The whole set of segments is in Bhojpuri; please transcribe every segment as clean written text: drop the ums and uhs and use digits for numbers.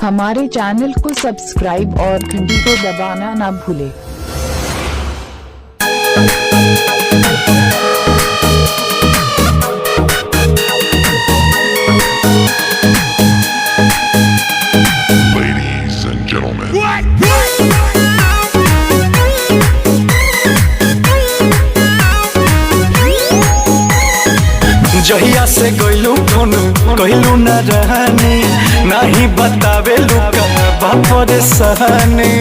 हमारे चैनल को सब्सक्राइब और घंटी को दबाना ना भूलें। Ladies and gentlemen. जहिया से गइलू फोन कहलू न रहनी नहीं बतावे लुका बापर सहनी।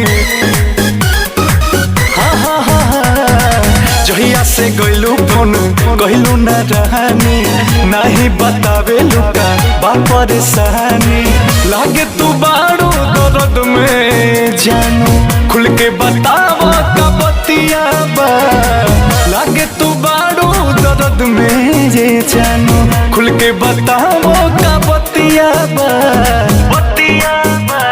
जहिया से गइलू फोन कहलू न रहनी नहीं बतावे लुका बापर सहनी। लागे तू बारू दर्द में जानू खुल के बतावा का बतिया बा। लागे तू बारू दर्द में जे जानू खुल के बतावो का बतिया बा। बतिया बा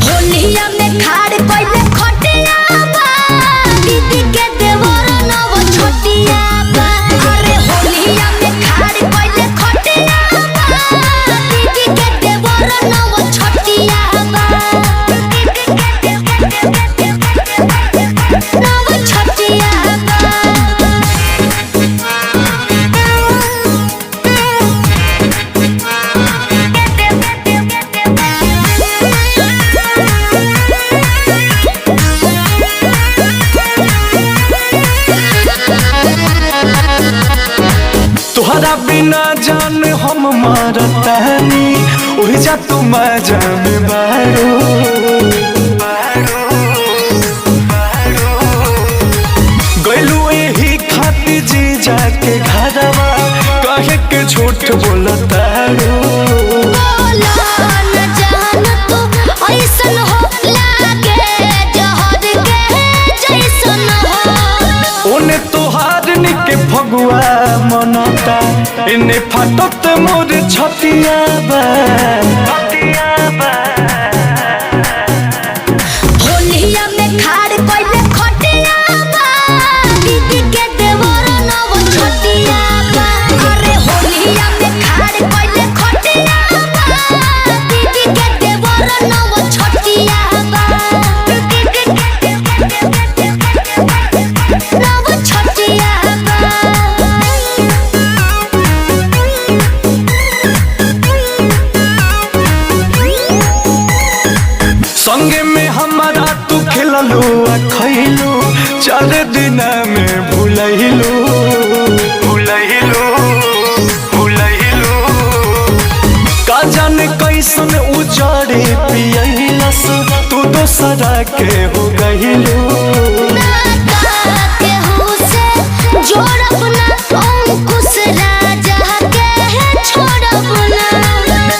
होलिया में खाड़ कोइले खटिया बा। दीदी के देवर नव छोटिया बा। अरे होलिया में खाड़ कोइले खटिया बा। दीदी के देवर नव छोटिया बा। नव छोटिया बा। तुहरा बिना जान हम मरतानी उही जा तू जान बारू। गइलू यही खाती जी जाके घरवा कहे के झूठ बोलतारू। ओने तोहार निके फगुआ मनता इने फाटत मोर छतिया बा। होलिया में खाड़ कोइले खटिया बा। दीदी के देवर नव छोटिया बा। अरे होलिया में खाड़ कोइले खटिया बा। दीदी के देवर नव छोटिया बा। नव छोटिया बा। संगे में हमारा तू खेललू आ खैलू 4 दिन में भूलैलू। का जाने कैसन उजड़े पियलस तू दोसरा के हो गइलू।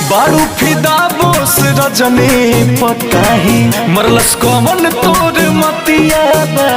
बारू फिदा बोस रजनी पताही मरलस कमन तोर मतिया बा।